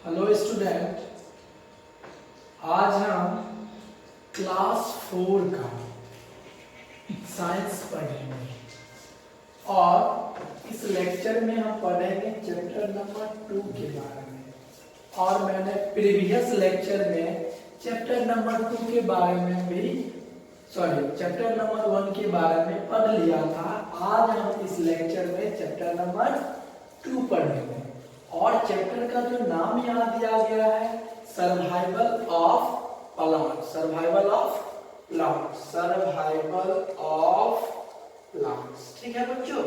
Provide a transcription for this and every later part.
Hello student, आज हम class 4 का साइंस पढ़ेंगे और इस लेक्चर में हम पढ़ेंगे चैप्टर नंबर 2 के बारे में। और मैंने प्रीवियस लेक्चर में चैप्टर नंबर 2 के बारे में भी चैप्टर नंबर 1 के बारे में पढ़ लिया था। आज हम इस लेक्चर में चैप्टर नंबर 2 पढ़ेंगे और चैप्टर का जो नाम यहाँ दिया गया है survival of plants. Survival of plants, survival of plants. ठीक है बच्चों,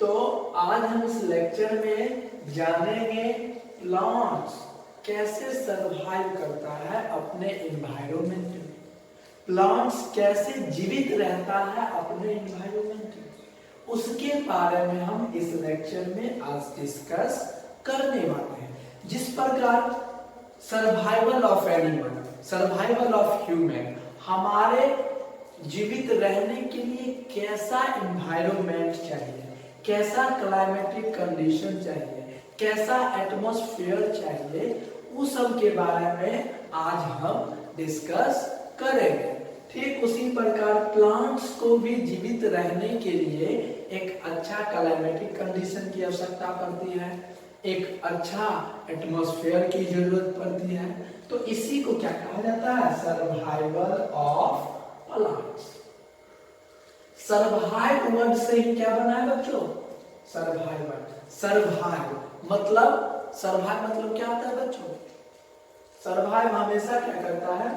तो आज हम इस लेक्चर में जानेंगे प्लांट्स कैसे सर्वाइव करता है अपने एनवायरनमेंट में, प्लांट्स कैसे जीवित रहता है अपने एनवायरनमेंट में, उसके बारे में हम इस लेक्चर में आज डिस्कस करने वाले हैं। जिस प्रकार survival of animal, survival of human, हमारे जीवित रहने के लिए कैसा एनवायरनमेंट चाहिए, कैसा क्लाइमेटिक कंडीशन चाहिए, कैसा एटमॉस्फेयर चाहिए, उस सब के बारे में आज हम डिस्कस करेंगे। ठीक उसी प्रकार प्लांट्स को भी जीवित रहने के लिए एक अच्छा क्लाइमेटिक कंडीशन की आवश्यकता पड़ती है, एक अच्छा एटमॉस्फेयर की जरूरत पड़ती है। तो इसी को क्या कहा जाता है? Survival of plants. Survive word से ही क्या बना है बच्चों? सर्वाइवल। सर्वाइव मतलब क्या होता है बच्चों? सर्वाइव हमेशा क्या करता है?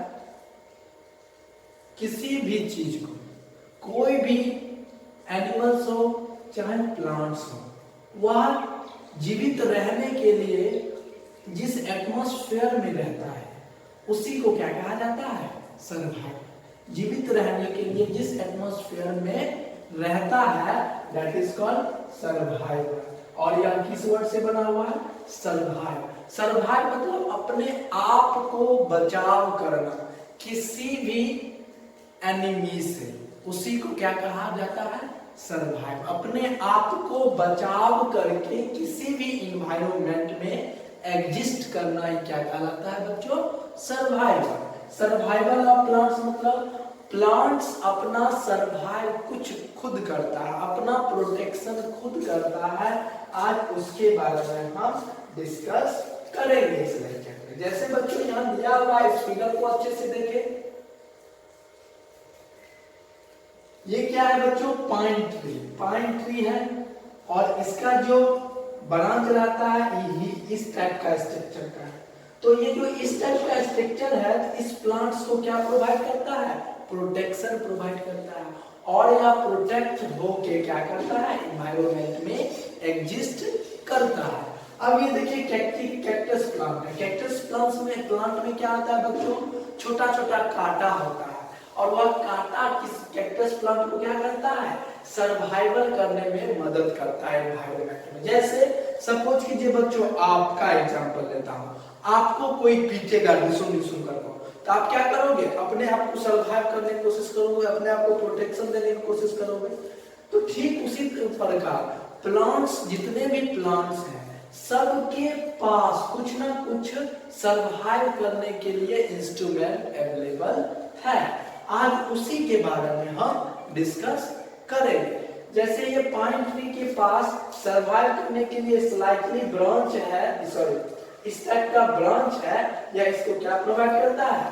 किसी भी चीज को, कोई भी एनिमल्स हो चाहे प्लांट्स हो, वह जीवित रहने के लिए जिस एटमॉस्फेयर में रहता है उसी को क्या कहा जाता है? सर्वाइव। जीवित रहने के लिए जिस एटमॉस्फेयर में रहता है दैट इज कॉल्ड सर्वाइवल। और यह किस वर्ड से बना हुआ है? सर्वाइव। सर्वाइव मतलब अपने आप को बचाव करना किसी भी एनिमी से, उसी को क्या कहा जाता है? सर्वाइव। अपने आप को बचाव करके किसी भी इन्वायरमेंट में एग्जिस्ट करना ही क्या कहलाता है बच्चों? सर्वाइवल। सर्वाइवल ऑफ प्लांट्स मतलब प्लांट्स अपना सर्वाइव कुछ खुद करता है, अपना प्रोटेक्शन खुद करता है। आज उसके बारे में हम डिस्कस करेंगे इस लेक्चर में। जैसे बच्चों यहाँ दिया हुआ इस फिगर को अच्छे से देखें, ये क्या है बच्चों? Pine tree. पाइन ट्री है और इसका जो ब्रांच रहता है ये इस टाइप का स्ट्रक्चर का है। तो ये जो इस टाइप का स्ट्रक्चर है इस प्लांट्स को क्या प्रोवाइड करता है? प्रोटेक्शन प्रोवाइड करता है। और यह प्रोटेक्ट होके क्या करता है? एनवायरनमेंट में एग्जिस्ट करता है। अब ये देखिए कैक्टस प्लांट है। कैक्टस प्लांट में क्या होता है बच्चों? छोटा छोटा कांटा होता है और वह कांटा किस कैक्टस प्लांट को क्या करता है? सर्वाइवल करने में मदद करता है एनवायरनमेंट में। जैसे सपोज कीजिए बच्चों, आपका एग्जांपल लेता हूं, आपको कोई पीटेगा डिसुम करके, तो आप क्या करोगे? अपने आप को सर्वाइव करने की कोशिश करोगे, अपने आप को प्रोटेक्शन देने की कोशिश करोगे। तो ठीक उसी प्रकार प्लांट्स, जितने भी प्लांट्स हैं सबके पास कुछ ना कुछ सर्वाइव करने के लिए इंस्ट्रूमेंट अवेलेबल है। आज उसी के बारे में हम डिस्कस करेंगे। जैसे ये पाइन ट्री के पास सर्वाइव करने के लिए स्लाइटली ब्रांच है, इस टाइप का ब्रांच है, या इसको क्या प्रोवाइड करता है?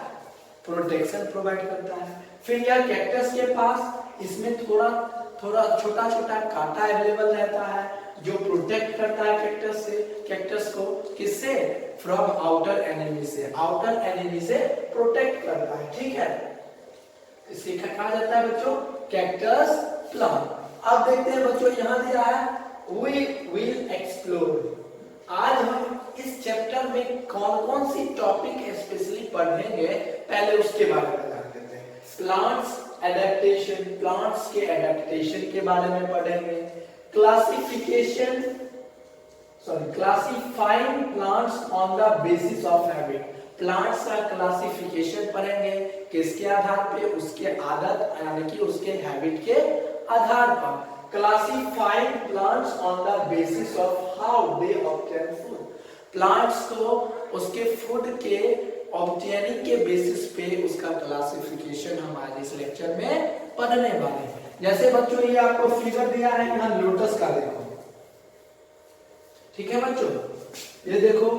प्रोटेक्शन प्रोवाइड करता है। फिर यह कैक्टस के पास इसमें थोड़ा छोटा छोटा कांटा अवेलेबल रहता है जो प्रोटेक्ट करता है कैक्टस को किससे? फ्रॉम आउटर एनिमी से, आउटर एनिमी से प्रोटेक्ट करता है। ठीक है, इसे क्या कहा जाता है बच्चों? Cactus plant. अब देखते हैं बच्चों यहाँ दिया है वी विल एक्सप्लोर। आज हम इस चैप्टर में कौन कौन सी टॉपिक स्पेशली पढ़ेंगे पहले उसके बारे में जान लेते हैं। प्लांट्स एडेप्टेशन, प्लांट्स के एडेप्टेशन के बारे में पढ़ेंगे। Classifying plants on the basis of habit, plants का क्लासिफिकेशन पढ़ेंगे किसके आधार पे? उसके आदत यानी कि उसके हैबिट के आधार पर। Classifying plants on the basis of how they obtain food, plants को उसके फूड के ऑब्टेनिंग के बेसिस पे उसका क्लासिफिकेशन हम आज इस लेक्चर में पढ़ने वाले हैं। जैसे बच्चों ये आपको फिगर दिया है यहाँ लोटस का, देखो ठीक है बच्चों, ये देखो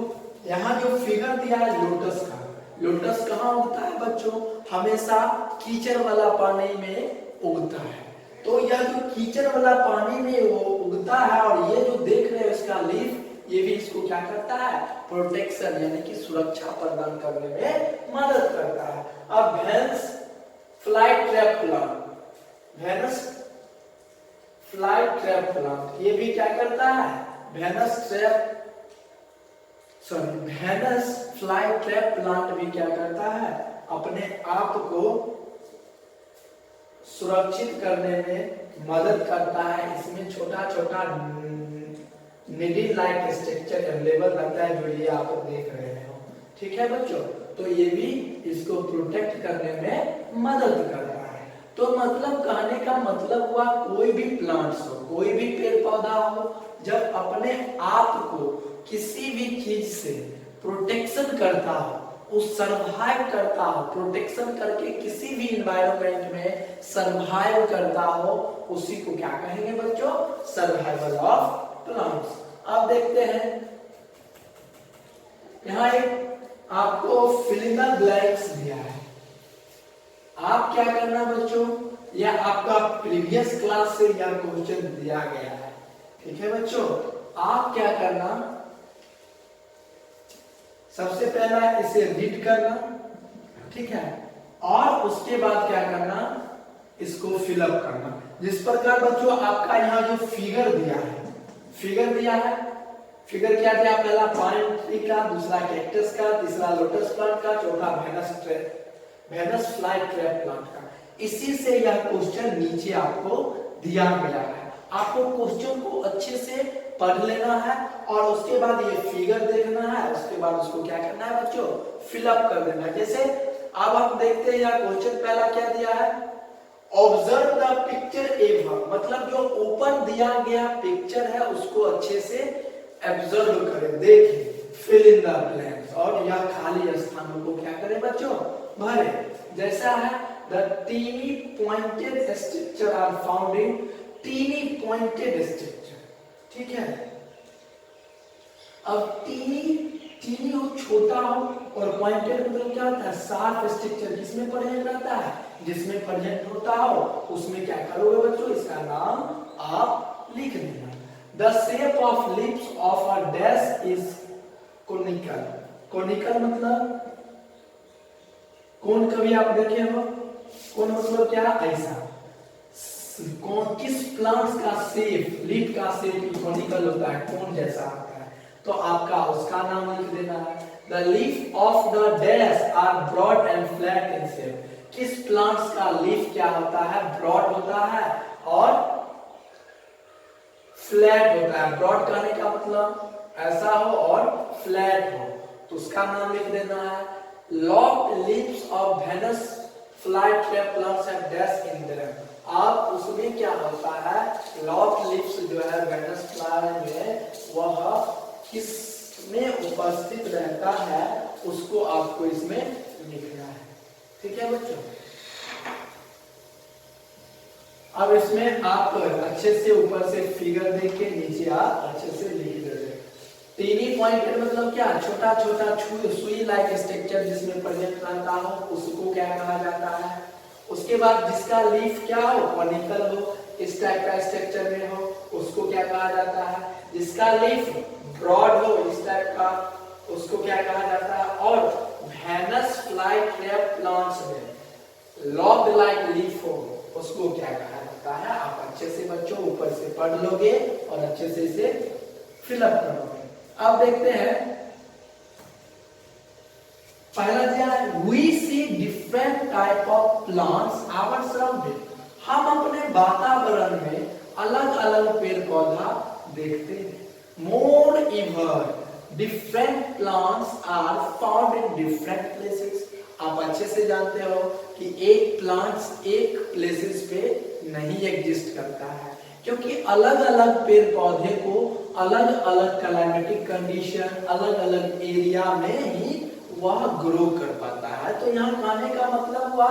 यहाँ जो फिगर दिया है लोटस का, लोटस कहाँ उगता है बच्चों, हमेशा कीचड़ वाला पानी में उगता है। तो यह जो कीचड़ वाला पानी में वो उगता है और ये जो देख रहे हैं इसका लीफ, ये भी इसको क्या करता है, प्रोटेक्शन यानी कि सुरक्षा प्रदान करने में मदद करता है। अब Venus fly trap plant, Venus fly trap plant ये भी क्या करता है, वेनस फ्लाई ट्रैप प्लांट भी क्या करता है, अपने आप को सुरक्षित करने में मदद करता है। इसमें छोटा छोटा निडिल लाइक स्ट्रक्चर अवेलेबल रहता है, जो ये आप देख रहे हो, ठीक है बच्चों। तो ये भी इसको प्रोटेक्ट करने में मदद करता है। तो मतलब कहने का मतलब हुआ, कोई भी प्लांट्स हो, कोई भी पेड़ पौधा हो, जब अपने आप को किसी भी चीज से प्रोटेक्शन करता हो, उस सर्वाइव करता हो, प्रोटेक्शन करके किसी भी एनवायरनमेंट में सर्वाइव करता हो, उसी को क्या कहेंगे बच्चों, सर्वाइवल ऑफ प्लांट्स। अब देखते हैं यहाँ एक आपको फिल इन द ब्लैंक्स दिया है। आप क्या करना बच्चों, यह आपका प्रीवियस क्लास से यह क्वेश्चन दिया गया है, ठीक है बच्चों। आप क्या करना, सबसे पहला इसे रीड करना, ठीक है, और उसके बाद क्या करना, इसको फिलअप करना। जिस प्रकार बच्चों आपका यहाँ जो फिगर दिया है, फिगर दिया है, फिगर क्या दिया, पहला पाइन ट्री का, दूसरा कैक्टस का, तीसरा लोटस प्लांट का, चौथा वेनस फ्लाई ट्रैप प्लांट का। इसी से यह क्वेश्चन नीचे आपको दिया गया है। आपको क्वेश्चन को अच्छे से पढ़ लेना है और उसके बाद ये फिगर देखना है, उसके बाद उसको क्या करना है बच्चों, फिलअप कर देना है। जैसे अब हम देखते हैं यह क्वेश्चन पहला क्या दिया है, ऑब्जर्व द पिक्चर एवं, मतलब जो ऊपर दिया गया पिक्चर है उसको अच्छे से ऑब्जर्व करें, देखें, फिल इन द ब्लैंक्स, और यह खाली स्थानों को क्या करें बच्चों, भरे। जैसा है the tiny pointed structure are found in tiny pointed structure, ठीक है। अब टीनी हो, छोटा हो, और पॉइंटेड मतलब क्या होता है, शार्प स्ट्रक्चर, किसमें प्रेजेंट रहता है, जिसमें प्रेजेंट होता हो उसमें क्या करोगे बच्चों, इसका नाम आप लिख देना। The shape of lips of a dash is conical, conical मतलब कौन, कभी आप देखे हो, कौन मतलब क्या, ऐसा। कौन, किस प्लांट्स का शेप, लीफ का शेप कोनिकल होता है, कौन जैसा होता है, तो आपका उसका नाम लिख देना है। The leaf of the dash are broad and flat in shape, किस प्लांट्स का लीफ क्या होता है, ब्रॉड होता है और फ्लैट होता है। ब्रॉड कहने का मतलब ऐसा हो और फ्लैट हो, तो उसका नाम लिख देना है। Locked leaves of Venus fly trap plants have dash in them, आप उसमें क्या होता है, लॉक्ड लीव्स जो है वेनस फ्लाई में वह किस में उपस्थित रहता है, उसको आपको इसमें लिखना है, ठीक है बच्चों। अब इसमें आप अच्छे से ऊपर से फिगर देख के नीचे आप अच्छे से लिख दे। टीनी पॉइंटेड मतलब क्या, छोटा छोटा सुई लाइक स्ट्रक्चर जिसमें प्रेजेंट रहता हो उसको क्या कहा जाता है। उसके बाद जिसका लीफ क्या हो, कॉनिकल हो, इस टाइप का स्ट्रक्चर में हो, उसको क्या कहा जाता है। जिसका लीफ ब्रॉड हो, इस टाइप का, उसको क्या कहा जाता है। और वेनस फ्लाई ट्रैप प्लांट्स में लॉक्ड लाइक लीफ हो, उसको क्या कहा जाता है। आप अच्छे से बच्चों ऊपर से पढ़ लोगे और अच्छे से इसे फिलअप करोगे। अब देखते हैं पहला दिया है, we see different type of plants our surrounding, हम अपने वातावरण में अलग अलग पेड़ पौधा देखते हैं। More ever different plants are found in different places, आप अच्छे से जानते हो कि एक प्लांट्स एक प्लेसेस पे नहीं एग्जिस्ट करता है, क्योंकि अलग अलग पेड़ पौधे को अलग अलग क्लाइमेटिक कंडीशन, अलग अलग एरिया में ही वह ग्रो कर पाता है। तो यहाँ कहने का मतलब हुआ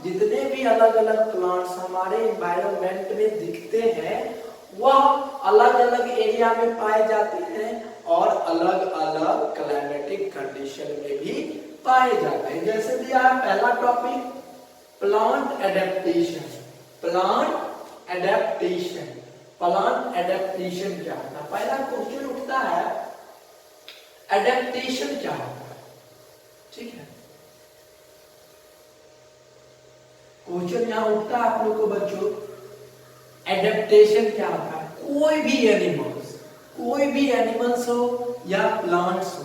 जितने भी अलग अलग प्लांट्स हमारे एनवायरनमेंट में दिखते हैं वह अलग अलग एरिया में पाए जाते हैं और अलग अलग क्लाइमेटिक कंडीशन में भी पाए जाते हैं। जैसे दिया है पहला topic plant adaptation. Plant adaptation, plant adaptation क्या होता है? पहला क्वेश्चन उठता है एडेप्टेशन क्या होता है? ठीक है, क्वेश्चन यहां उठता है आप लोग को बच्चों, एडेप्टेशन क्या होता है? कोई भी एनिमल्स हो या प्लांट्स हो,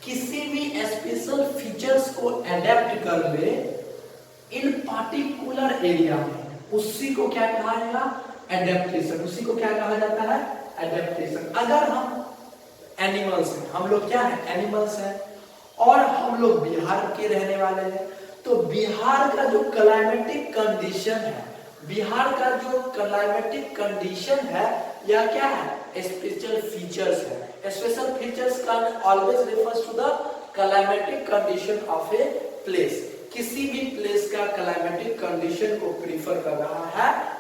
किसी भी स्पेशल फीचर्स को एडेप्ट कर ले इन पार्टिकुलर एरिया में, उसी को क्या कहा जाएगा? एडेप्टेशन। उसी को क्या कहा जाता है? एडेप्टेशन। अगर हम एनिमल्स हैं, हम लोग क्या है? एनिमल्स हैं और हम लोग बिहार के रहने वाले हैं, तो बिहार का जो क्लाइमेटिक कंडीशन है, बिहार का जो क्लाइमेटिक कंडीशन है या क्या है? स्पेशल फीचर्स है। Special features can always refers to the climatic condition of a place. किसी भी प्लेस का क्लाइमेटिक कंडीशन को प्रीफर कर रहा है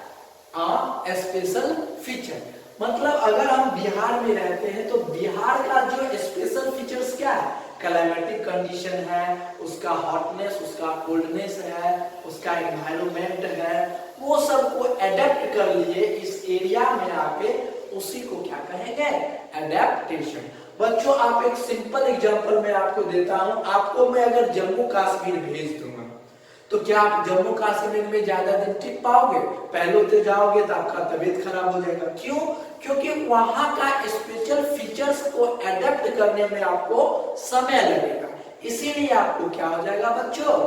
स्पेशल फीचर। मतलब अगर हम बिहार में रहते हैं तो बिहार का जो स्पेशल फीचर्स क्या है? क्लाइमेटिक कंडीशन है, उसका हॉटनेस, उसका कोल्डनेस है, उसका एनवायरनमेंट है, वो सब को एडेप्ट कर लिए इस एरिया में आके, उसी को क्या कहेंगे? एडेप्टेशन। बच्चों आप एक सिंपल एग्जांपल मैं आपको देता हूं। आपको मैं अगर जम्मू कश्मीर भेज दूंगा तो क्या आप जम्मू कश्मीर में ज्यादा दिन टिक पाओगे? पहले तो जाओगे तो आपका तबीयत खराब हो जाएगा। क्यों? क्योंकि वहां का स्पेशल फीचर्स को एडेप्ट करने में आपको समय लगेगा, इसीलिए आपको क्या हो जाएगा बच्चों?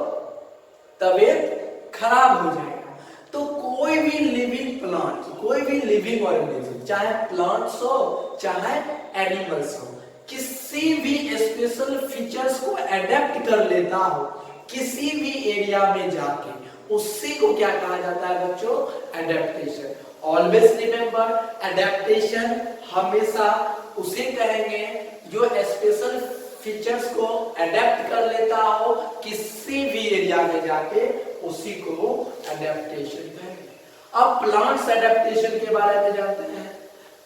तबीयत खराब हो जाएगा। तो कोई भी लिविंग प्लांट, कोई भी लिविंग ऑर्गेनिज्म, चाहे प्लांट्स हो चाहे एनिमल्स हो, किसी भी स्पेशल फीचर्स को एडेप्ट कर लेता हो किसी भी एरिया में जाके, उसी को क्या कहा जाता है बच्चों? एडेप्टेशन। ऑलवेज रिमेंबर, एडेप्टेशन हमेशा उसे कहेंगे जो स्पेशल फीचर्स को एडेप्ट कर लेता हो किसी भी एरिया में जाके, उसी को एडेप्टेशन कहेंगे। अब प्लांट्स एडेप्टेशन के बारे में जानते हैं।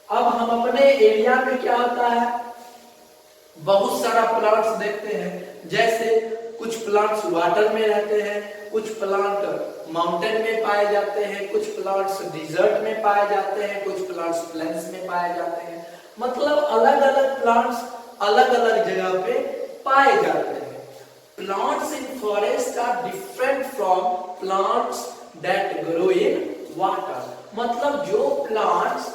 अब हम अपने एरिया में क्या होता है, बहुत सारा प्लांट्स देखते हैं। जैसे कुछ प्लांट्स वाटर में रहते हैं, कुछ प्लांट माउंटेन में पाए जाते हैं, कुछ प्लांट्स डिजर्ट में पाए जाते हैं, कुछ प्लांट्स प्लेन्स में पाए जाते हैं। मतलब अलग अलग प्लांट्स अलग अलग जगह पे पाए जाते हैं। Plants in forest are different from plants that grow in water. मतलब जो प्लांट्स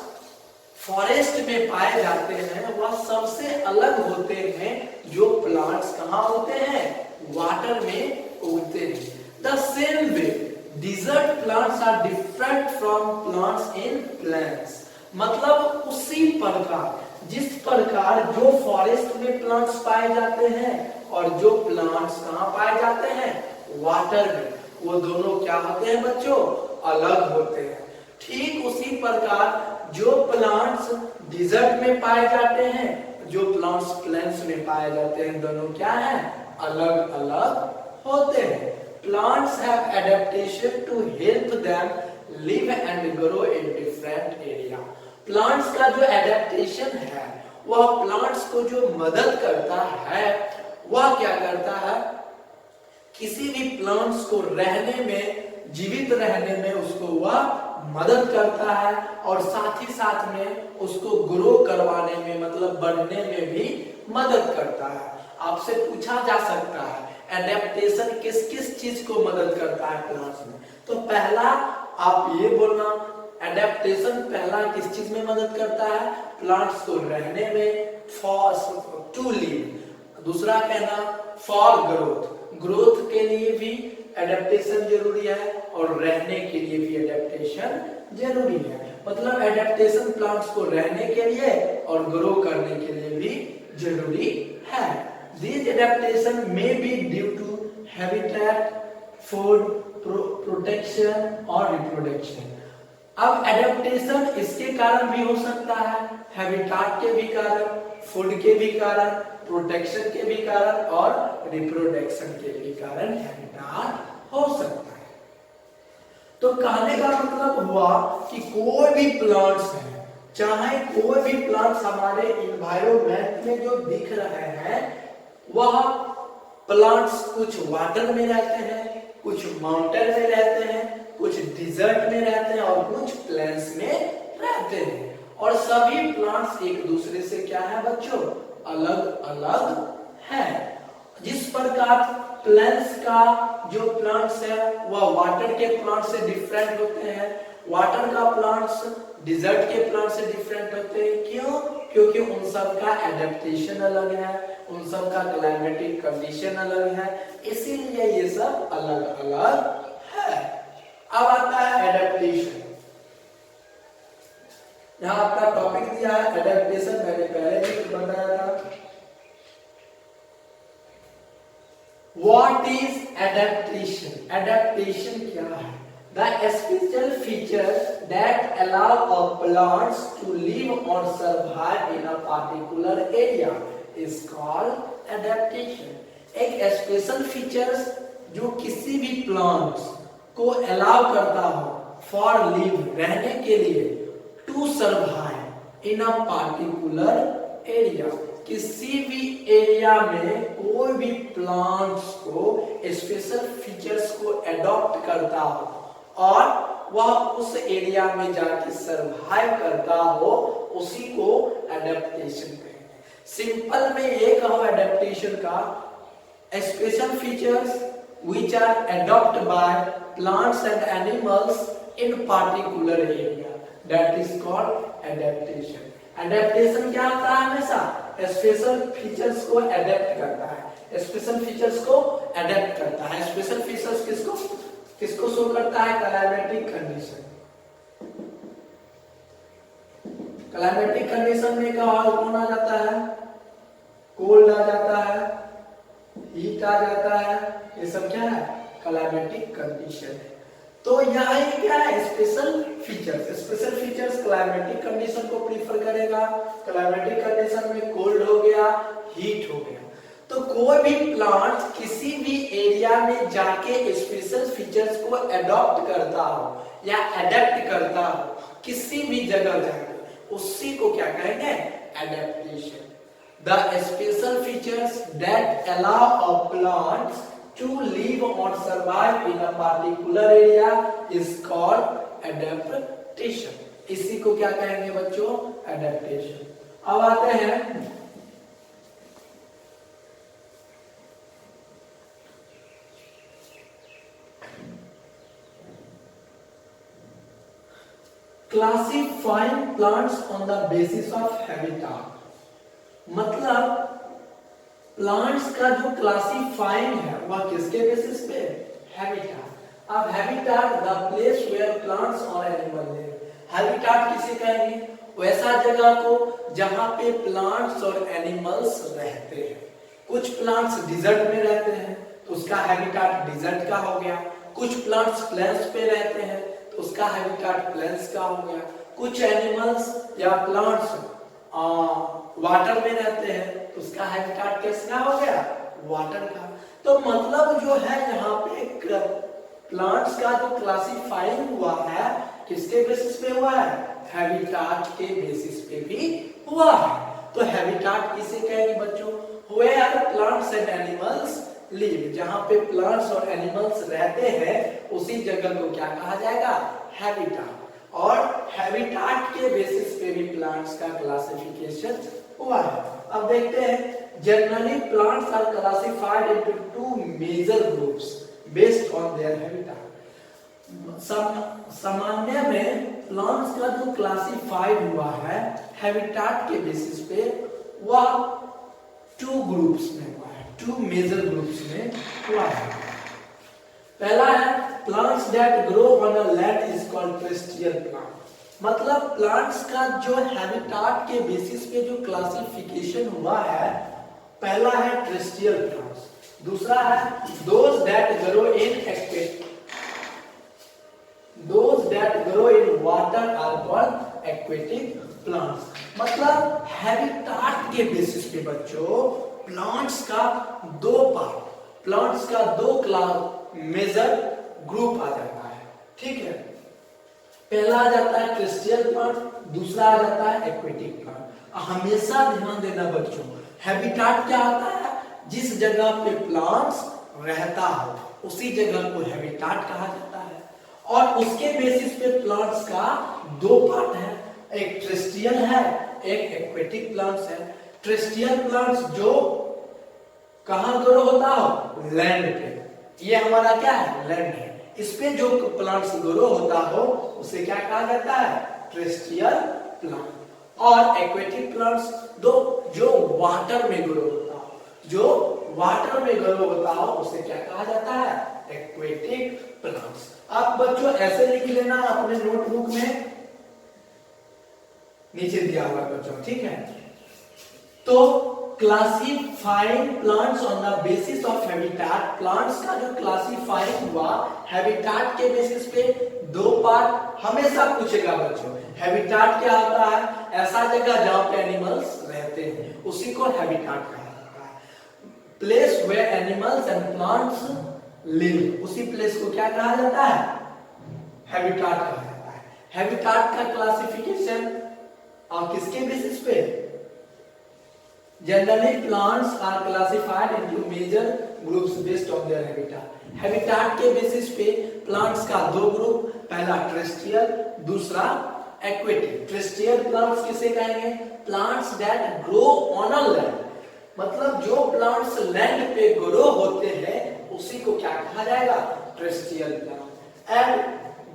फॉरेस्ट में पाए जाते हैं वह सबसे अलग होते हैं जो प्लांट्स कहाँ होते हैं? वाटर में उगते हैं। The same way desert plants are different from plants in plains. मतलब उसी प्रकार, जिस प्रकार जो फॉरेस्ट में प्लांट्स पाए जाते हैं और जो प्लांट्स कहाँ पाए जाते हैं? वाटर में, वो दोनों क्या होते हैं बच्चों? अलग होते हैं। ठीक उसी प्रकार जो प्लांट्स डिजर्ट में पाए जाते हैं, जो प्लांट्स प्लेन्स में पाए जाते हैं, दोनों क्या है? अलग अलग होते हैं। Plants have adaptation to help them live and grow in different area. Plants का जो एडेप्टेशन है वह प्लांट्स को जो मदद करता है वह क्या करता है? किसी भी प्लांट्स को रहने में, जीवित रहने में उसको वह मदद करता है और साथ ही साथ में उसको ग्रो करवाने में, मतलब बढ़ने में भी मदद करता है। आपसे पूछा जा सकता है एडेप्टेशन किस किस चीज को मदद करता है प्लांट्स में? तो पहला आप ये बोलना, एडेप्टेशन पहला किस चीज में मदद करता है? प्लांट्स को रहने में, फॉर टू लिव। दूसरा कहना फॉर ग्रोथ, ग्रोथ के लिए भी एडेप्टेशन जरूरी है और रहने के लिए भी एडेप्टेशन जरूरी है। मतलब एडेप्टेशन प्लांट्स को रहने के लिए और ग्रो करने के लिए भी जरूरी है। These adaptation may be due to habitat, food, protection और reproduction। अब एडेप्टेशन इसके कारण भी हो सकता है, हैबिटाट के भी कारण, फूड के भी कारण, प्रोटेक्शन के भी कारण और रिप्रोडक्शन के भी कारण हैबिटाट हो सकता है। तो कहने का मतलब हुआ कि कोई भी प्लांट्स है, चाहे कोई भी प्लांट्स हमारे इन्वायरमेंट में जो दिख रहे हैं, वह प्लांट्स कुछ वाटर में रहते हैं, कुछ माउंटेन में रहते हैं, कुछ डिजर्ट में रहते हैं और कुछ प्लेन्स में रहते हैं। और सभी प्लांट्स एक दूसरे से क्या है बच्चों, अलग अलग है। जिस प्रकार प्लेन्स का जो प्लांट्स है वह वाटर के प्लांट से डिफरेंट होते हैं, वाटर का प्लांट्स डिजर्ट के प्लांट से डिफरेंट होते हैं। क्यों? क्योंकि उन सब का एडेप्टेशन अलग है, उन सब का क्लाइमेटिक कंडीशन अलग है, इसीलिए ये सब अलग अलग है। अब आता है एडेप्टेशन। यहां आपका टॉपिक दिया है एडेप्टेशन, मैंने पहले भी बताया था। What is adaptation? Adaptation क्या है? The special features that allow a plants to live or survive in a particular area is called adaptation. एक स्पेशल फीचर्स जो किसी भी प्लांट्स को अलाउ करता हो फॉर लिव, रहने के लिए, to survive in a particular area, किसी भी एरिया में कोई भी प्लांट्स को स्पेशल फीचर्स को अडॉप्ट करता हो और वह उस एरिया में जाके सरवाइव करता हो, उसी को एडेप्टेशन कहेंगे। सिंपल में ये कहो एडेप्टेशन का, special features which are adopted by plants and animals in particular area, that is called adaptation. Adaptation क्या होता है? हमेशा स्पेशल फीचर्स को अडेप्ट करता है, स्पेशल फीचर्स को अडेप्ट करता है। स्पेशल फीचर्स किसको शो करता है? Climatic condition. क्लाइमेटिक कंडीशन में क्या कौन आ जाता है? कोल्ड आ जाता है, हीट आ जाता है, ये सब क्या है? क्लाइमेटिक कंडीशन है। तो यहाँ क्या है? Special features. Special features climatic condition को प्रीफर करेगा, क्लाइमेटिक कंडीशन में कोल्ड हो गया, हीट हो गया। तो कोई भी प्लांट किसी भी एरिया में जाके स्पेशल फीचर्स को अडॉप्ट करता हो या अडेप्ट करता हो, किसी भी जगह जाके, उसी को क्या कहेंगे? Adaptation. The special features that allow a plant to live or survive in a particular area is called adaptation. इसी को क्या कहेंगे बच्चों? Adaptation. अब आते हैं classifying plants on the basis of habitat. मतलब प्लांट्स का जो क्लासिफाइंग है वह किसके बेसिस पे? हैबिटाट। अब habitat the place where plants और एनिमल लिव। हैबिटाट किसे कहेंगे? वैसा जगह को जहां पे प्लांट्स और एनिमल्स रहते हैं। कुछ प्लांट्स डिजर्ट में रहते हैं तो उसका हैबिटाट डिजर्ट का हो गया, कुछ प्लांट्स प्लेन्स पे रहते हैं तो उसका हैबिटाट प्लेन्स का हो गया, कुछ एनिमल्स या प्लांट्स वाटर में रहते हैं तो उसका हैबिटाट किसका हो गया? वाटर का। तो मतलब जो है यहाँ पे प्लांट्स का जो क्लासिफाइंग हुआ है किसके बेसिस पे हुआ है? हैबिटाट के बेसिस पे भी हुआ है। तो हैबिटाट किसे कहेंगे बच्चों? Where plants and animals live, जहां पे प्लांट्स और एनिमल्स रहते हैं उसी जगह को क्या कहा जाएगा? हैबिटाट। और हैबिटाट के बेसिस पे भी प्लांट्स का क्लासिफिकेशन हुआ है। अब देखते हैं generally plants are classified into two major groups based on their habitat. सामान्य में प्लांट्स का जो क्लासिफाइड हुआ है हैबिटाट के बेसिस पे वह टू ग्रुप्स में हुआ है, टू मेजर ग्रुप्स में हुआ है। पहला है plants that grow on a land is called terrestrial plant. मतलब प्लांट्स का जो हैबिटाट के बेसिस पे जो क्लासिफिकेशन हुआ है, पहला है टेरेस्ट्रियल प्लांट्स, दूसरा है those that grow in aquatic that grow in water are called aquatic plants। मतलब हैबिटाट के बेसिस पे बच्चों प्लांट्स का दो क्लास मेजर ग्रुप आ जाता है, ठीक है। पहला आ जाता है टेरेस्ट्रियल प्लांट, दूसरा आ जाता है एक्वेटिक प्लांट। हमेशा ध्यान देना बच्चों, हैबिटाट क्या होता है, जिस जगह पे प्लांट्स रहता हो उसी जगह को हैबिटाट कहा जाता है। और उसके बेसिस पे प्लांट्स का दो पार्ट है, एक टेरेस्ट्रियल है, एक एक्वेटिक प्लांट्स है। टेरेस्ट्रियल प्लांट्स जो कहां ग्रो होता हो, लैंड पे। ये हमारा क्या है, लैंड है। इस पे जो प्लांट्स ग्रो होता हो उसे क्या कहा जाता है, टेरेस्ट्रियल प्लांट। और एक्वेटिक प्लांट्स जो वाटर में ग्रो होता हो, उसे क्या कहा जाता है, एक्वेटिक प्लांट्स। आप बच्चों ऐसे लिख लेना अपने नोटबुक में, नीचे दिया हुआ बच्चों, ठीक है। तो classifying plants on the basis of habitat, plants का जो क्लासिफाइंग हुआ हैबिटाट के बेसिस पे, दो पार्ट हमेशा पूछेगा बच्चों। हैबिटाट क्या होता है, ऐसा जगह जहां पे एनिमल्स रहते हैं उसी को हैबिटाट कहा जाता है। Place where animals and plants live, उसी प्लेस को क्या कहा जाता है, हैबिटाट कहा जाता है। हैबिटाट का क्लासिफिकेशन और किसके बेसिस पे, generally plants are classified into major groups based on their habitat. Habitat के बेसिस पे प्लांट्स का दो ग्रुप, पहला टेरेस्ट्रियल, दूसरा एक्वेटिक। टेरेस्ट्रियल प्लांट्स किसे कहेंगे, plants that grow on a land, मतलब जो प्लांट्स लैंड पे ग्रो होते हैं उसी को क्या कहा जाएगा, terrestrial plant. And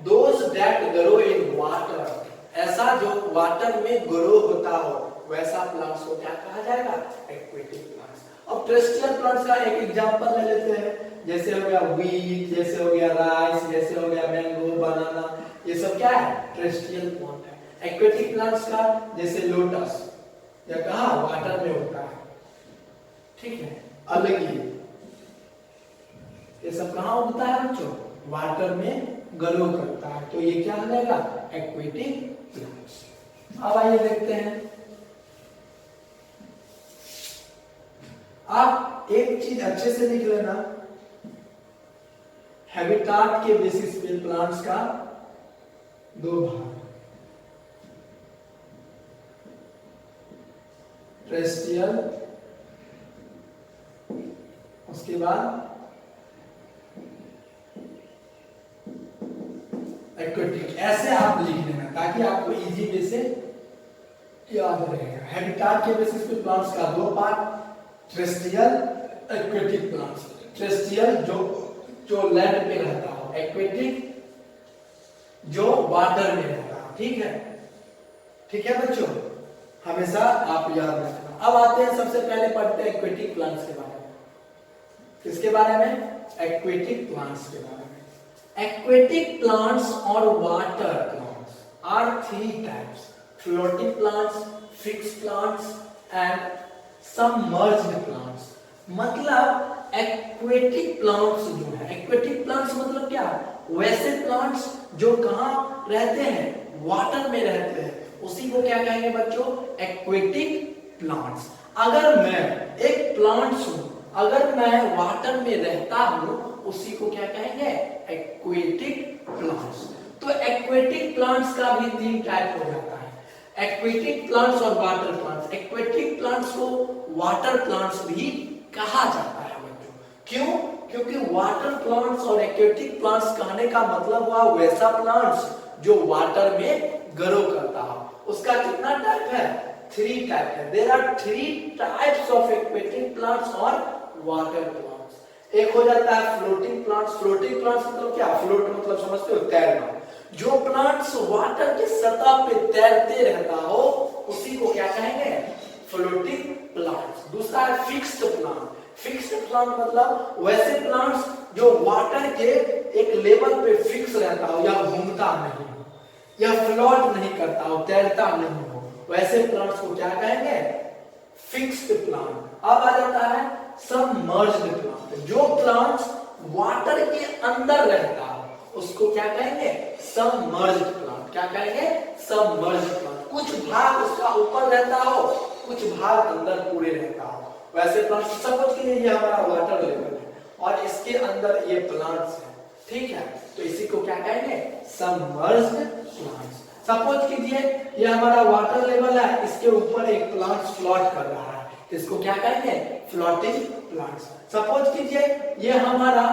those that grow in water, ऐसा जो वाटर में ग्रो होता हो वैसा प्लांट्स को क्या कहा जाएगा, एक्वेटिक प्लांट्स। अब टेरेस्ट्रियल प्लांट्स का एक एग्जांपल ले लेते हैं, जैसे हो गया व्हीट, जैसे हो गया राइस, जैसे हो गया मैंगो, बनाना, ये सब क्या है, टेरेस्ट्रियल प्लांट है। एक्वेटिक प्लांट्स का जैसे लोटस, या कहां, वाटर में होता है, ठीक है। अलगी, ये सब कहां उगता है बच्चों, वाटर में ग्रो करता है, तो ये क्या हो जाएगा, एक्वेटिक प्लांट्स। अब आइए देखते हैं, आप एक चीज अच्छे से लिख लेना, हैबिटाट के बेसिस पे प्लांट्स का दो भाग, टेरेस्ट्रियल, उसके बाद एक्वेटिक। ऐसे आप लिख लेना ताकि आपको इजी वे से याद रहेगा। हैबिटाट के बेसिस पे प्लांट्स का दो part, terrestrial, aquatic plants. Terrestrial जो लैंड पे रहता हो, एक्वेटिक जो वाटर में रहता हो, ठीक है बच्चों, हमेशा आप याद रखना। अब आते हैं, सबसे पहले पढ़ते हैं एक्वेटिक प्लांट्स के बारे में। किसके बारे में, एक्वेटिक प्लांट्स के बारे में। एक्वेटिक प्लांट्स और water plants are three types, floating plants, fixed plants and submerged plants. मतलब एक्वेटिक प्लांट्स जो है, एक्वेटिक प्लांट्स मतलब क्या, वैसे प्लांट्स जो कहां रहते हैं, वाटर में रहते हैं, उसी को क्या कहेंगे बच्चों, एक्वेटिक प्लांट्स। अगर मैं एक प्लांट्स हूं, अगर मैं वाटर में रहता हूं, उसी को क्या कहेंगे, एक्वेटिक प्लांट्स। तो एक्वेटिक प्लांट्स का भी तीन टाइप हो जाता है, एक्वेटिक प्लांट्स और वाटर प्लांट्स। एक्वेटिक प्लांट्स को वाटर प्लांट्स भी कहा जाता है बच्चों। क्यों, क्योंकि वाटर प्लांट्स और एक्वेटिक प्लांट्स कहने का मतलब हुआ वैसा प्लांट्स जो वाटर में ग्रो करता हो। उसका कितना टाइप है, थ्री टाइप है। There are three types of aquatic plants और वाटर प्लांट्स। एक हो जाता है फ्लोटिंग प्लांट्स। फ्लोटिंग प्लांट्स मतलब क्या, फ्लोट मतलब समझते हो, तैरना। जो प्लांट्स वाटर की सतह पे तैरते रहता हो उसी को क्या कहेंगे, फ्लोटिंग प्लांट्स। दूसरा है फिक्स्ड प्लांट। फिक्स्ड प्लांट मतलब वैसे प्लांट्स जो वाटर के एक लेवल पे फिक्स रहता हो, या घूमता नहीं हो, या फ्लोट नहीं करता हो, तैरता नहीं हो, वैसे प्लांट्स को क्या कहेंगे, फिक्स्ड प्लांट। अब आ जाता है सबमर्ज्ड प्लांट। जो प्लांट्स वाटर के अंदर रहता हो उसको क्या कहेंगे, सबमर्ज्ड प्लांट। क्या कहेंगे, सबमर्ज्ड प्लांट। कुछ भाग उसका ऊपर रहता हो, कुछ भाग अंदर पूरे रहता हो, वैसे प्लांट। सपोज कीजिए ये हमारा वाटर लेवल है और इसके अंदर ये प्लांट्स है, ठीक है, तो इसी को क्या कहेंगे, सबमर्ज्ड प्लांट्स। सपोज कीजिए ये हमारा वाटर लेवल है, इसके ऊपर एक प्लांट फ्लोट कर रहा है, तो इसको क्या कहेंगे, फ्लोटिंग प्लांट्स। सपोज कीजिए ये हमारा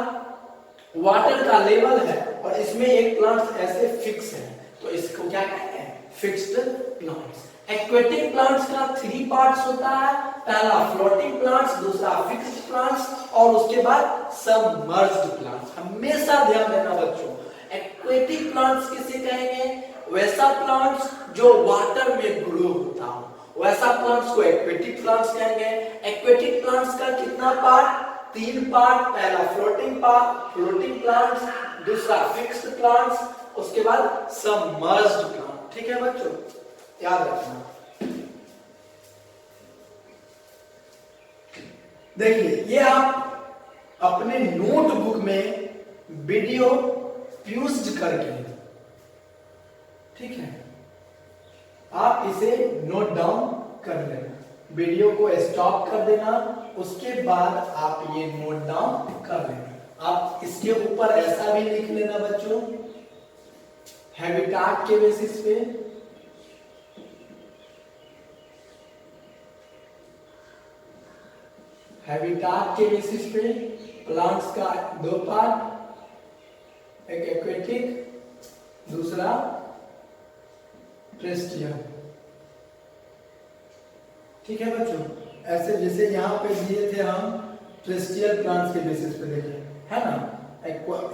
वाटर का लेवल है और इसमें एक प्लांट ऐसे फिक्स है, तो इसको क्या कहेंगे, फिक्स्ड प्लांट्स। एक्वेटिक प्लांट्स का 3 पार्ट्स होता है, पहला फ्लोटिंग प्लांट्स, दूसरा फिक्स्ड प्लांट्स और उसके बाद सबमर्ज्ड प्लांट्स। हमेशा ध्यान देना बच्चों, एक्वेटिक प्लांट्स किसे कहेंगे, वैसा प्लांट्स जो वाटर में ग्रो होता हो, वैसा प्लांट्स को एक्वेटिक प्लांट्स कहेंगे। एक्वेटिक प्लांट्स का कितना पार्ट, 3 पार्ट, पहला फ्लोटिंग प्लांट्स, दूसरा फिक्स्ड प्लांट्स, उसके बाद सबमर्ज्ड प्लांट। ठीक है बच्चों, याद रखना। देखिए ये आप अपने नोटबुक में वीडियो फ्यूज्ड करके, ठीक है, आप इसे नोट डाउन कर लेना, वीडियो को स्टॉप कर देना, उसके बाद आप ये नोट डाउन कर लेना। आप इसके ऊपर ऐसा भी लिख लेना बच्चों, हैबिटाट के बेसिस पे, हैबिटाट के बेसिस पे प्लांट्स का 2 पार्ट, एक एक्वेटिक, दूसरा टेरेस्ट्रियल। ठीक है बच्चों, ऐसे जैसे यहाँ पे दिए थे हम टेरेस्ट्रियल प्लांट्स के बेसिस पे देखे, है ना,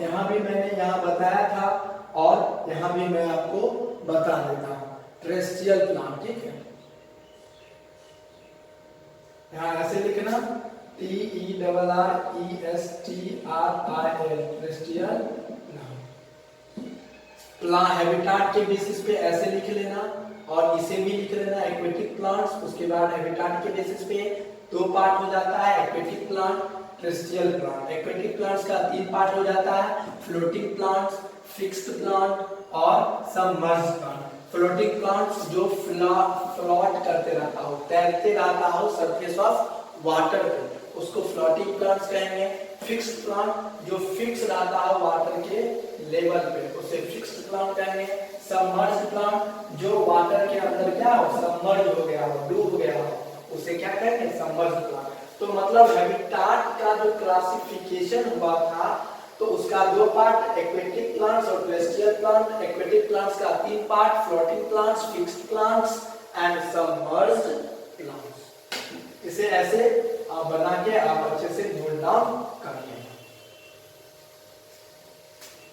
यहाँ भी मैंने यहाँ बताया था और यहाँ भी मैं आपको बता देता हूँ टेरेस्ट्रियल प्लांट। ठीक है, यहाँ ऐसे लिखना TERRESTRIL, टेरेस्ट्रियल प्लांट। हैबिटाट के बेसिस पे ऐसे लिख लेना और इसे भी लिख लेना एक्वेटिक प्लांट्स। उसके बाद हैबिटाट के बेसिस पे 2 पार्ट हो जाता है, aquatic plant, terrestrial plant. Aquatic plants का 3 पार्ट हो जाता है, फ्लोटिंग प्लांट्स, फिक्स्ड प्लांट और सबमर्ज्ड प्लांट। फ्लोटिंग प्लांट्स जो फ्लोट करते रहता हो, तैरते रहता हो सरफेस ऑफ वाटर पे, उसको फ्लोटिंग प्लांट्स कहेंगे। फिक्स्ड प्लांट जो फिक्स रहता है वाटर के लेवल पे, उसे फिक्स्ड प्लांट कहेंगे। सबमर्ज्ड प्लांट जो वाटर के अंदर क्या हो, सबमर्ज हो गया हो, डूब गया हो, उसे क्या कहेंगे, सबमर्ज्ड प्लांट। तो मतलब हैबिटाट का जो क्लासिफिकेशन हुआ था, तो उसका 2 पार्ट, एक्वेटिक प्लांट्स और टेरेस्ट्रियल प्लांट। एक्वेटिक प्लांट्स का 3 part, floating plants, fixed plants and submerged plants. इसे ऐसे आप बना के आप अच्छे से नोट डाउन कर लें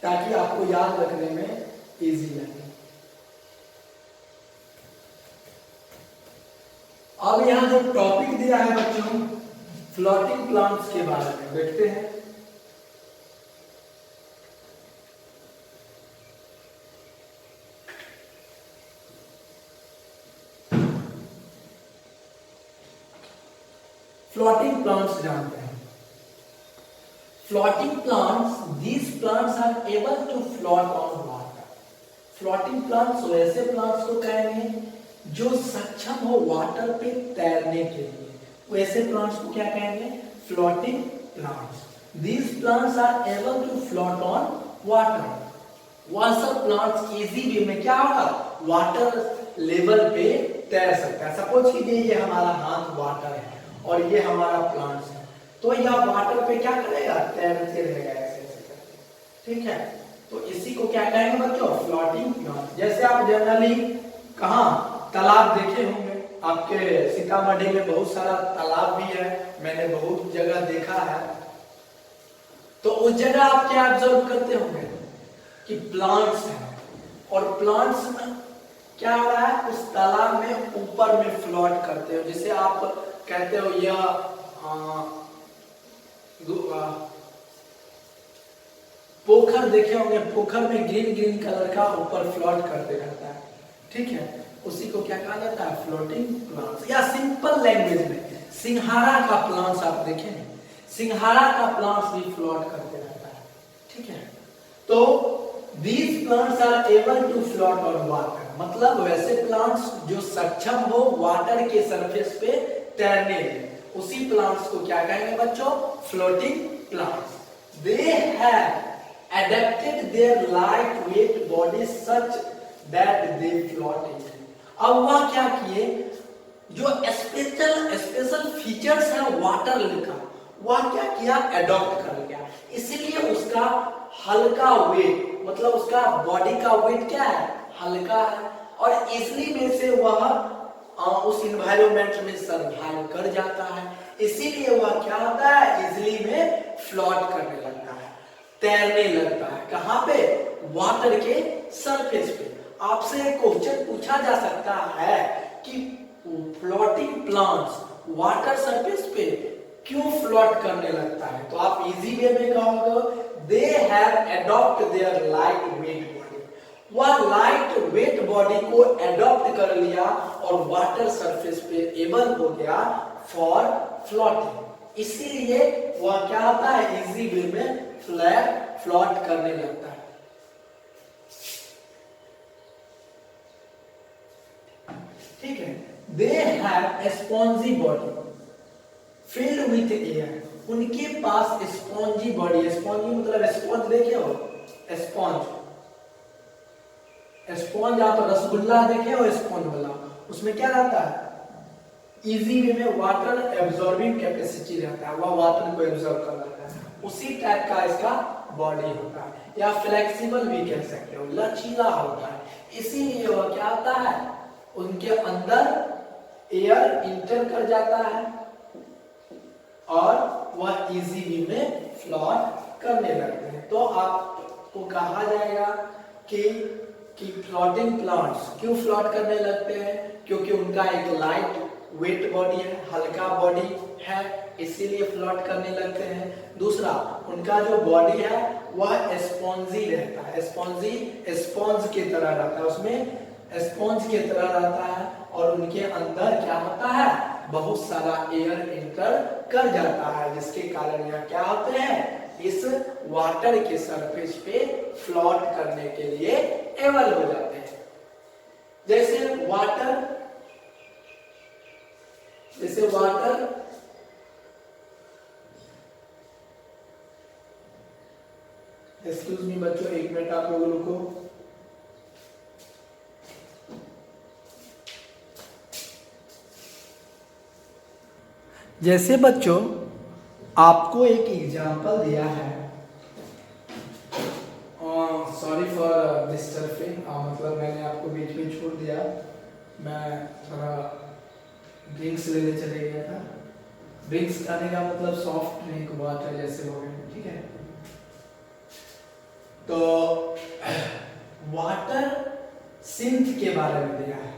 ताकि आपको याद रखने में इजी लगे। अब यहाँ जो टॉपिक दिया है बच्चों फ्लोटिंग प्लांट्स के बारे में देखते हैं। फ्लोटिंग प्लांट्स जानते हैं। Floating plants, these plants are able to float on water। Floating plants वैसे प्लांट्स को कहेंगे जो सक्षम हो वाटर पे तैरने के लिए, वैसे प्लांट्स को क्या कहेंगे, floating plants. These plants are able to float on water। वैसा प्लांट्स इजी वे में क्या होगा, वाटर लेवल पे तैर सकता है। सपोज कीजिए ये हमारा हाथ वाटर है और ये हमारा प्लांट्स है, तो यह वाटर पे क्या करेगा, तैरते रहेगा ऐसे ऐसे करके। ठीक है, तो इसी को क्या कहेंगे बच्चों, फ्लोटिंग प्लांट। जैसे आप जनरली कहाँ तालाब देखे होंगे, आपके सीतामढ़ी में बहुत सारा तालाब भी है, मैंने बहुत जगह देखा है। तो उस जगह आप क्या ऑब्जर्व करते होंगे कि प्लांट्स हैं और प्लांट्स में क्या हो रहा है, उस तालाब में ऊपर में फ्लोट करते हो। जिसे आप कहते हो यह पोखर देखे होंगे, पोखर में ग्रीन ग्रीन कलर का ऊपर फ्लोट करते रहता है। ठीक है, उसी को क्या कहा जाता है, फ्लोटिंग प्लांट्स। या सिंपल लैंग्वेज में सिंघाड़ा का प्लांट्स आप देखें, सिंघाड़ा का प्लांट्स भी फ्लोट करते रहता है। ठीक है, तो these plants are able to float on water, मतलब वैसे प्लांट्स जो सक्षम हो वाटर के सरफेस पे तैरने में, उसी प्लांट्स को क्या कहेंगे बच्चों? Floating plants. They have adapted their lightweight bodies such that they float in। अब वह क्या किए, जो स्पेशल फीचर्स है वाटर का, वह क्या किया? एडॉप्ट कर लिया। इसीलिए उसका हल्का वेट, मतलब उसका बॉडी का वेट क्या है? हल्का है, और इजली में से वह उस इन्वायरमेंट में सर्वाइव कर जाता है। इसीलिए वह क्या होता है? इजली में फ्लोट करने लगता है, तैरने लगता है। कहां पे? वाटर के सरफेस पे। आपसे एक क्वेश्चन पूछा जा सकता है कि फ्लोटिंग प्लांट्स वाटर सरफेस पे क्यों फ्लोट करने लगता है? तो आप इजी वे में कहोगे they have adopt their light weight body. वह लाइट वेट बॉडी को एडॉप्ट कर लिया और वाटर सरफेस पे एबल हो गया फॉर फ्लोटिंग। इसीलिए वह क्या होता है? इजी वे में फ्लोट करने लगता है। ठीक है। They have spongy body filled with air. उनके पास स्पॉन्जी बॉडी, स्पॉन्जी मतलब स्पॉन्ज देखे हो? स्पॉन्ज, स्पॉन्ज आप रसगुल्ला देखे हो? स्पॉन्ज वाला, उसमें क्या रहता है? इजी वे में वाटर एब्जॉर्बिंग कैपेसिटी रहता है, वह वाटर को एब्जॉर्ब कर लेता है। उसी टाइप का इसका बॉडी होता है, या फ्लेक्सिबल भी कह सकते हो, लचीला होता है। इसीलिए वह क्या होता है? उनके अंदर एयर इंटर कर जाता है और वह इजी वे में फ्लोट करने लगते हैं। तो आपको कहा जाएगा कि फ्लोटिंग प्लांट्स क्यों फ्लोट करने लगते हैं? क्योंकि उनका एक लाइट वेट बॉडी है, हल्का बॉडी है, इसीलिए फ्लोट करने लगते हैं। दूसरा, उनका जो बॉडी है वह स्पॉन्जी रहता है, स्पॉन्ज की तरह रहता है, उसमें स्पॉन्ज की तरह रहता है, और उनके अंदर क्या होता है? बहुत सारा एयर इंटर कर जाता है, जिसके कारण यह क्या होते हैं? इस वाटर के सरफेस पे फ्लोट करने के लिए एबल हो जाते हैं। जैसे वाटर एक्सक्यूज मी बच्चों, एक मिनट आप लोग रुको। जैसे बच्चों आपको एक एग्जांपल दिया है, सॉरी फॉर डिस्टर्बिंग, मतलब मैंने आपको बीच में छोड़ दिया, मैं थोड़ा ड्रिंक्स लेने चले गया था। ड्रिंक्स खाने का मतलब सॉफ्ट ड्रिंक, वाटर जैसे हो गए, ठीक है। तो वाटर सिंथ के बारे में दिया है,